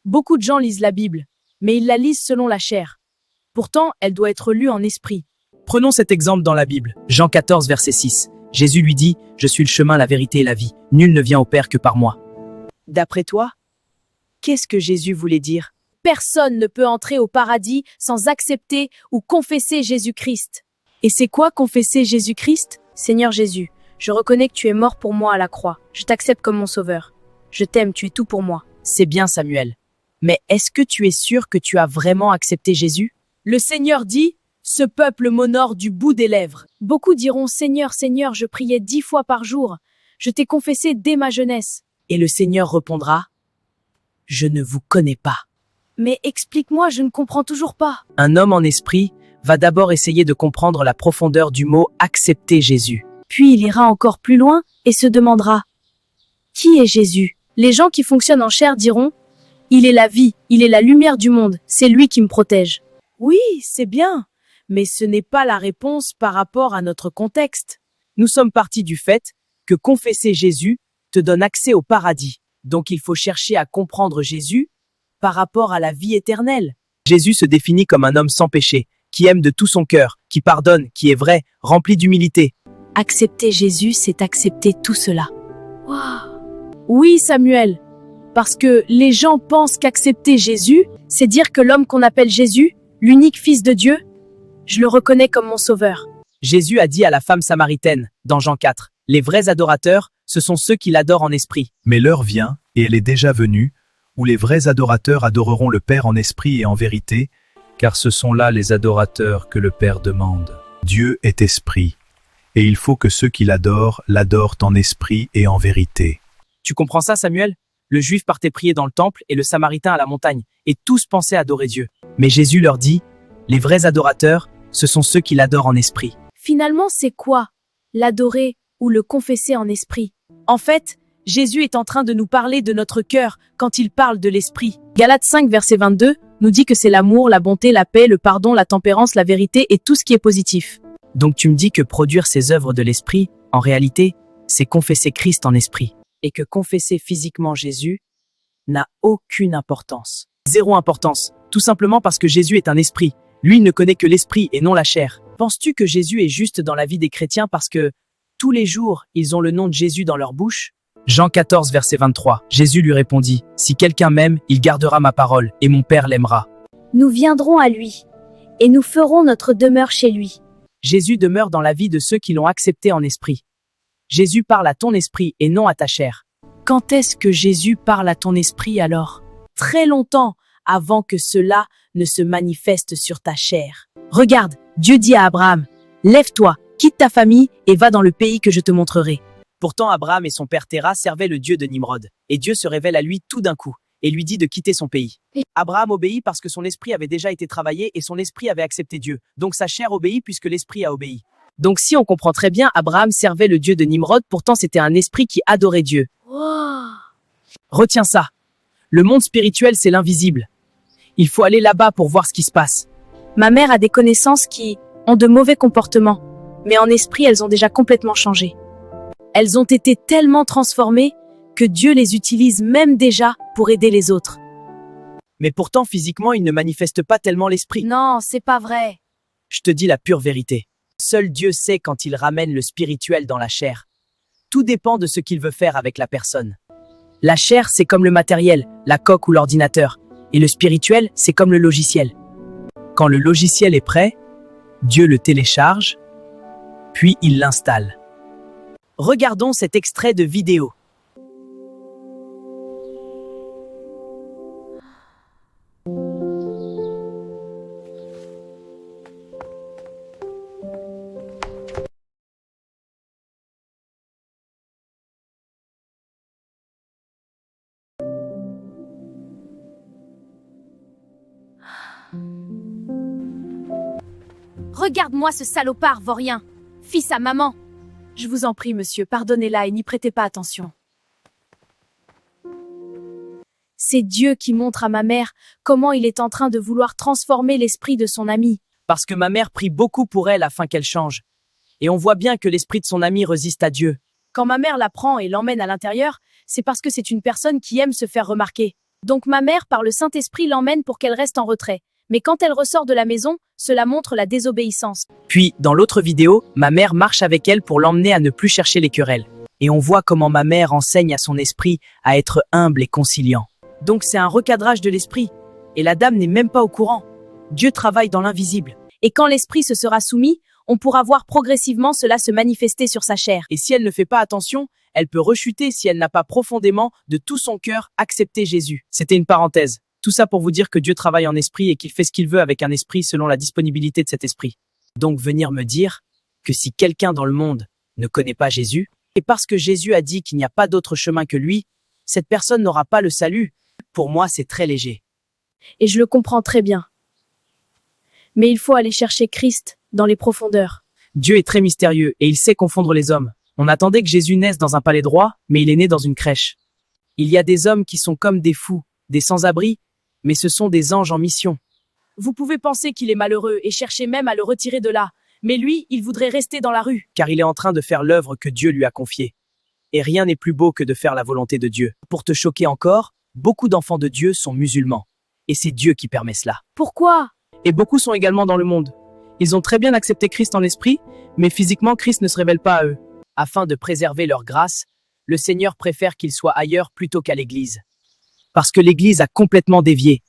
Beaucoup de gens lisent la Bible, mais ils la lisent selon la chair. Pourtant, elle doit être lue en esprit. Prenons cet exemple dans la Bible. Jean 14, verset 6. Jésus lui dit « Je suis le chemin, la vérité et la vie. Nul ne vient au Père que par moi. » D'après toi, qu'est-ce que Jésus voulait dire? Personne ne peut entrer au paradis sans accepter ou confesser Jésus-Christ. Et c'est quoi confesser Jésus-Christ? Seigneur Jésus, je reconnais que tu es mort pour moi à la croix. Je t'accepte comme mon sauveur. Je t'aime, tu es tout pour moi. C'est bien, Samuel. Mais est-ce que tu es sûr que tu as vraiment accepté Jésus? Le Seigneur dit « Ce peuple m'honore du bout des lèvres ». Beaucoup diront « Seigneur, Seigneur, je priais 10 fois par jour. Je t'ai confessé dès ma jeunesse. » Et le Seigneur répondra « Je ne vous connais pas. » Mais explique-moi, je ne comprends toujours pas. Un homme en esprit va d'abord essayer de comprendre la profondeur du mot « accepter Jésus ». Puis il ira encore plus loin et se demandera « Qui est Jésus ?» Les gens qui fonctionnent en chair diront « Il est la vie, il est la lumière du monde, c'est lui qui me protège. » Oui, c'est bien, mais ce n'est pas la réponse par rapport à notre contexte. Nous sommes partis du fait que confesser Jésus te donne accès au paradis. Donc il faut chercher à comprendre Jésus par rapport à la vie éternelle. Jésus se définit comme un homme sans péché, qui aime de tout son cœur, qui pardonne, qui est vrai, rempli d'humilité. Accepter Jésus, c'est accepter tout cela. Wow. Oui, Samuel, parce que les gens pensent qu'accepter Jésus, c'est dire que l'homme qu'on appelle Jésus, l'unique fils de Dieu, je le reconnais comme mon sauveur. Jésus a dit à la femme samaritaine, dans Jean 4, « Les vrais adorateurs, ce sont ceux qui l'adorent en esprit. » Mais l'heure vient, et elle est déjà venue, où les vrais adorateurs adoreront le Père en esprit et en vérité, car ce sont là les adorateurs que le Père demande. Dieu est esprit, et il faut que ceux qui l'adorent en esprit et en vérité. Tu comprends ça, Samuel? Le juif partait prier dans le temple et le samaritain à la montagne, et tous pensaient adorer Dieu. Mais Jésus leur dit, les vrais adorateurs, ce sont ceux qui l'adorent en esprit. Finalement, c'est quoi? L'adorer ou le confesser en esprit? En fait, Jésus est en train de nous parler de notre cœur quand il parle de l'esprit. Galates 5, verset 22, nous dit que c'est l'amour, la bonté, la paix, le pardon, la tempérance, la vérité et tout ce qui est positif. Donc tu me dis que produire ces œuvres de l'esprit, en réalité, c'est confesser Christ en esprit. Et que confesser physiquement Jésus n'a aucune importance. Zéro importance. Tout simplement parce que Jésus est un esprit. Lui, il ne connaît que l'esprit et non la chair. Penses-tu que Jésus est juste dans la vie des chrétiens parce que tous les jours, ils ont le nom de Jésus dans leur bouche? Jean 14, verset 23. Jésus lui répondit, « Si quelqu'un m'aime, il gardera ma parole, et mon Père l'aimera. » Nous viendrons à lui, et nous ferons notre demeure chez lui. Jésus demeure dans la vie de ceux qui l'ont accepté en esprit. Jésus parle à ton esprit et non à ta chair. Quand est-ce que Jésus parle à ton esprit alors? Très longtemps avant que cela ne se manifeste sur ta chair. Regarde, Dieu dit à Abraham, « Lève-toi, quitte ta famille et va dans le pays que je te montrerai. » Pourtant, Abraham et son père Téra servaient le dieu de Nimrod. Et Dieu se révèle à lui tout d'un coup et lui dit de quitter son pays. Abraham obéit parce que son esprit avait déjà été travaillé et son esprit avait accepté Dieu. Donc sa chair obéit puisque l'esprit a obéi. Donc si on comprend très bien, Abraham servait le dieu de Nimrod, pourtant c'était un esprit qui adorait Dieu. Wow. Retiens ça. Le monde spirituel, c'est l'invisible. Il faut aller là-bas pour voir ce qui se passe. Ma mère a des connaissances qui ont de mauvais comportements, mais en esprit, elles ont déjà complètement changé. Elles ont été tellement transformées que Dieu les utilise même déjà pour aider les autres. Mais pourtant, physiquement, il ne manifeste pas tellement l'esprit. Non, c'est pas vrai. Je te dis la pure vérité. Seul Dieu sait quand il ramène le spirituel dans la chair. Tout dépend de ce qu'il veut faire avec la personne. La chair, c'est comme le matériel, la coque ou l'ordinateur. Et le spirituel, c'est comme le logiciel. Quand le logiciel est prêt, Dieu le télécharge, puis il l'installe. Regardons cet extrait de vidéo. Regarde-moi ce salopard vaurien, fils à maman. Je vous en prie, monsieur, pardonnez-la et n'y prêtez pas attention. C'est Dieu qui montre à ma mère comment il est en train de vouloir transformer l'esprit de son ami. Parce que ma mère prie beaucoup pour elle afin qu'elle change. Et on voit bien que l'esprit de son ami résiste à Dieu. Quand ma mère la prend et l'emmène à l'intérieur, c'est parce que c'est une personne qui aime se faire remarquer. Donc ma mère, par le Saint-Esprit, l'emmène pour qu'elle reste en retrait. Mais quand elle ressort de la maison, cela montre la désobéissance. Puis, dans l'autre vidéo, ma mère marche avec elle pour l'emmener à ne plus chercher les querelles. Et on voit comment ma mère enseigne à son esprit à être humble et conciliant. Donc c'est un recadrage de l'esprit. Et la dame n'est même pas au courant. Dieu travaille dans l'invisible. Et quand l'esprit se sera soumis, on pourra voir progressivement cela se manifester sur sa chair. Et si elle ne fait pas attention, elle peut rechuter si elle n'a pas profondément, de tout son cœur, accepté Jésus. C'était une parenthèse. Tout ça pour vous dire que Dieu travaille en esprit et qu'il fait ce qu'il veut avec un esprit selon la disponibilité de cet esprit. Donc venir me dire que si quelqu'un dans le monde ne connaît pas Jésus, et parce que Jésus a dit qu'il n'y a pas d'autre chemin que lui, cette personne n'aura pas le salut. Pour moi, c'est très léger. Et je le comprends très bien. Mais il faut aller chercher Christ dans les profondeurs. Dieu est très mystérieux et il sait confondre les hommes. On attendait que Jésus naisse dans un palais droit, mais il est né dans une crèche. Il y a des hommes qui sont comme des fous, des sans-abri, mais ce sont des anges en mission. Vous pouvez penser qu'il est malheureux et chercher même à le retirer de là. Mais lui, il voudrait rester dans la rue. Car il est en train de faire l'œuvre que Dieu lui a confiée. Et rien n'est plus beau que de faire la volonté de Dieu. Pour te choquer encore, beaucoup d'enfants de Dieu sont musulmans. Et c'est Dieu qui permet cela. Pourquoi? Et beaucoup sont également dans le monde. Ils ont très bien accepté Christ en esprit, mais physiquement Christ ne se révèle pas à eux. Afin de préserver leur grâce, le Seigneur préfère qu'ils soient ailleurs plutôt qu'à l'église. Parce que l'église a complètement dévié.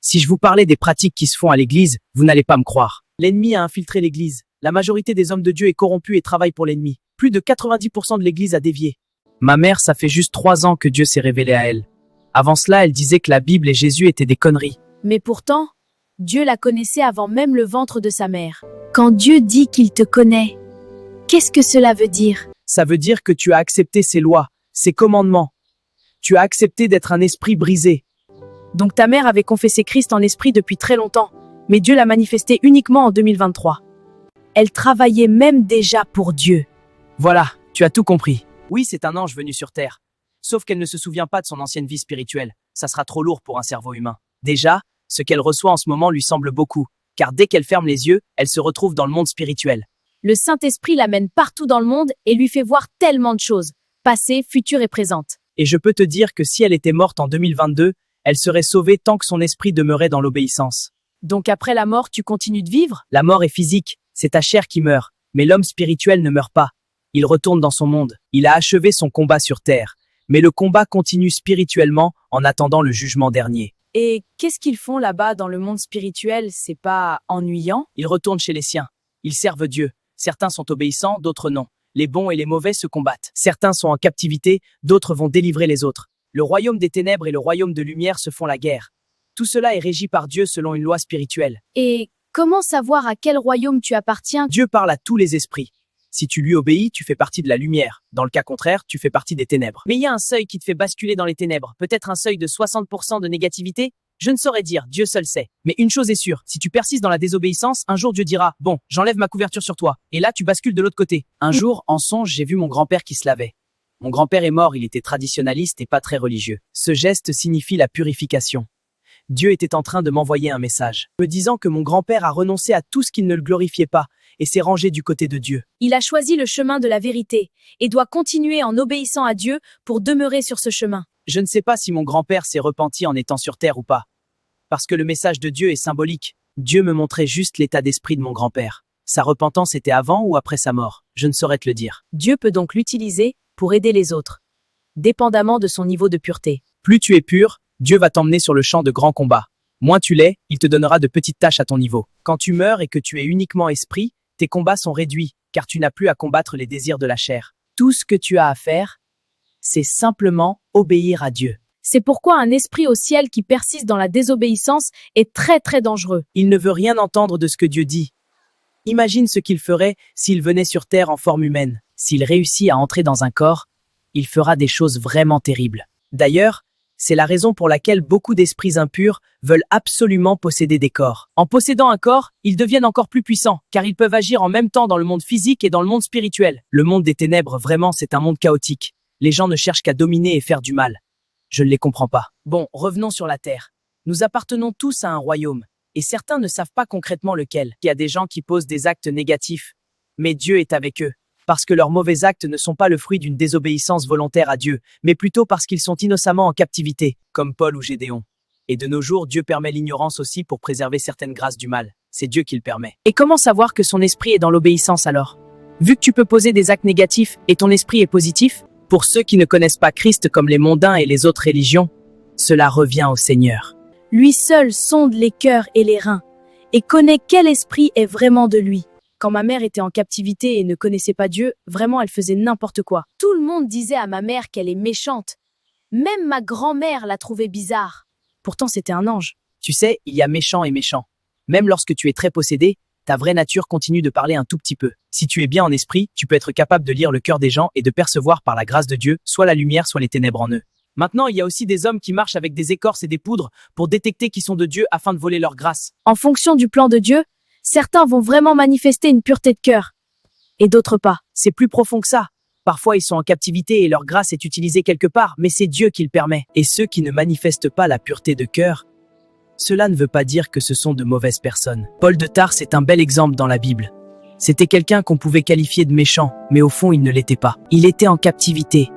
Si je vous parlais des pratiques qui se font à l'église, vous n'allez pas me croire. L'ennemi a infiltré l'église. La majorité des hommes de Dieu est corrompue et travaille pour l'ennemi. Plus de 90% de l'église a dévié. Ma mère, ça fait juste 3 ans que Dieu s'est révélé à elle. Avant cela, elle disait que la Bible et Jésus étaient des conneries. Mais pourtant, Dieu la connaissait avant même le ventre de sa mère. Quand Dieu dit qu'il te connaît, qu'est-ce que cela veut dire? Ça veut dire que tu as accepté ses lois, ses commandements. Tu as accepté d'être un esprit brisé. Donc ta mère avait confessé Christ en esprit depuis très longtemps, mais Dieu l'a manifesté uniquement en 2023. Elle travaillait même déjà pour Dieu. Voilà, tu as tout compris. Oui, c'est un ange venu sur terre. Sauf qu'elle ne se souvient pas de son ancienne vie spirituelle. Ça sera trop lourd pour un cerveau humain. Déjà, ce qu'elle reçoit en ce moment lui semble beaucoup, car dès qu'elle ferme les yeux, elle se retrouve dans le monde spirituel. Le Saint-Esprit l'amène partout dans le monde et lui fait voir tellement de choses, passées, futures et présentes. Et je peux te dire que si elle était morte en 2022, elle serait sauvée tant que son esprit demeurait dans l'obéissance. Donc après la mort, tu continues de vivre? La mort est physique, c'est ta chair qui meurt, mais l'homme spirituel ne meurt pas. Il retourne dans son monde. Il a achevé son combat sur terre, mais le combat continue spirituellement en attendant le jugement dernier. Et qu'est-ce qu'ils font là-bas dans le monde spirituel? C'est pas ennuyant? Ils retournent chez les siens. Ils servent Dieu. Certains sont obéissants, d'autres non. Les bons et les mauvais se combattent. Certains sont en captivité, d'autres vont délivrer les autres. Le royaume des ténèbres et le royaume de lumière se font la guerre. Tout cela est régi par Dieu selon une loi spirituelle. Et comment savoir à quel royaume tu appartiens? Dieu parle à tous les esprits. Si tu lui obéis, tu fais partie de la lumière. Dans le cas contraire, tu fais partie des ténèbres. Mais il y a un seuil qui te fait basculer dans les ténèbres. Peut-être un seuil de 60% de négativité? Je ne saurais dire, Dieu seul sait. Mais une chose est sûre, si tu persistes dans la désobéissance, un jour Dieu dira « Bon, j'enlève ma couverture sur toi. » Et là, tu bascules de l'autre côté. Un jour, en songe, j'ai vu mon grand-père qui se lavait. Mon grand-père est mort, il était traditionnaliste et pas très religieux. Ce geste signifie la purification. Dieu était en train de m'envoyer un message, me disant que mon grand-père a renoncé à tout ce qui ne le glorifiait pas et s'est rangé du côté de Dieu. Il a choisi le chemin de la vérité et doit continuer en obéissant à Dieu pour demeurer sur ce chemin. Je ne sais pas si mon grand-père s'est repenti en étant sur terre ou pas. Parce que le message de Dieu est symbolique. Dieu me montrait juste l'état d'esprit de mon grand-père. Sa repentance était avant ou après sa mort. Je ne saurais te le dire. Dieu peut donc l'utiliser pour aider les autres, dépendamment de son niveau de pureté. Plus tu es pur, Dieu va t'emmener sur le champ de grands combats. Moins tu l'es, il te donnera de petites tâches à ton niveau. Quand tu meurs et que tu es uniquement esprit, tes combats sont réduits, car tu n'as plus à combattre les désirs de la chair. Tout ce que tu as à faire, c'est simplement obéir à Dieu. C'est pourquoi un esprit au ciel qui persiste dans la désobéissance est très très dangereux. Il ne veut rien entendre de ce que Dieu dit. Imagine ce qu'il ferait s'il venait sur terre en forme humaine. S'il réussit à entrer dans un corps, il fera des choses vraiment terribles. D'ailleurs, c'est la raison pour laquelle beaucoup d'esprits impurs veulent absolument posséder des corps. En possédant un corps, ils deviennent encore plus puissants, car ils peuvent agir en même temps dans le monde physique et dans le monde spirituel. Le monde des ténèbres, vraiment, c'est un monde chaotique. Les gens ne cherchent qu'à dominer et faire du mal. Je ne les comprends pas. Bon, revenons sur la terre. Nous appartenons tous à un royaume, et certains ne savent pas concrètement lequel. Il y a des gens qui posent des actes négatifs, mais Dieu est avec eux. parce que leurs mauvais actes ne sont pas le fruit d'une désobéissance volontaire à Dieu, mais plutôt parce qu'ils sont innocemment en captivité, comme Paul ou Gédéon. Et de nos jours, Dieu permet l'ignorance aussi pour préserver certaines grâces du mal. C'est Dieu qui le permet. Et comment savoir que son esprit est dans l'obéissance alors? Vu que tu peux poser des actes négatifs et ton esprit est positif, pour ceux qui ne connaissent pas Christ comme les mondains et les autres religions, cela revient au Seigneur. Lui seul sonde les cœurs et les reins, et connaît quel esprit est vraiment de lui. Quand ma mère était en captivité et ne connaissait pas Dieu, vraiment elle faisait n'importe quoi. Tout le monde disait à ma mère qu'elle est méchante. Même ma grand-mère la trouvait bizarre. Pourtant c'était un ange. Tu sais, il y a méchant et méchant. Même lorsque tu es très possédé, ta vraie nature continue de parler un tout petit peu. Si tu es bien en esprit, tu peux être capable de lire le cœur des gens et de percevoir par la grâce de Dieu, soit la lumière, soit les ténèbres en eux. Maintenant, il y a aussi des hommes qui marchent avec des écorces et des poudres pour détecter qui sont de Dieu afin de voler leur grâce. En fonction du plan de Dieu, certains vont vraiment manifester une pureté de cœur, et d'autres pas. C'est plus profond que ça. Parfois, ils sont en captivité et leur grâce est utilisée quelque part, mais c'est Dieu qui le permet. Et ceux qui ne manifestent pas la pureté de cœur, cela ne veut pas dire que ce sont de mauvaises personnes. Paul de Tarse est un bel exemple dans la Bible. C'était quelqu'un qu'on pouvait qualifier de méchant, mais au fond, il ne l'était pas. Il était en captivité.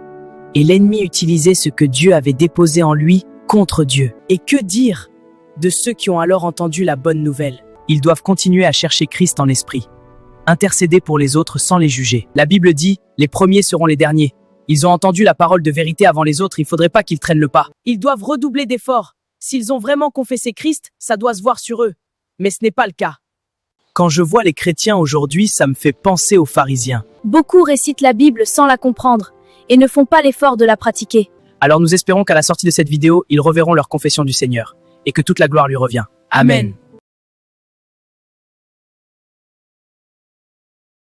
Et l'ennemi utilisait ce que Dieu avait déposé en lui contre Dieu. Et que dire de ceux qui ont alors entendu la bonne nouvelle? Ils doivent continuer à chercher Christ en esprit. Intercéder pour les autres sans les juger. La Bible dit, les premiers seront les derniers. Ils ont entendu la parole de vérité avant les autres, il ne faudrait pas qu'ils traînent le pas. Ils doivent redoubler d'efforts. S'ils ont vraiment confessé Christ, ça doit se voir sur eux. Mais ce n'est pas le cas. Quand je vois les chrétiens aujourd'hui, ça me fait penser aux pharisiens. Beaucoup récitent la Bible sans la comprendre et ne font pas l'effort de la pratiquer. Alors nous espérons qu'à la sortie de cette vidéo, ils reverront leur confession du Seigneur et que toute la gloire lui revient. Amen.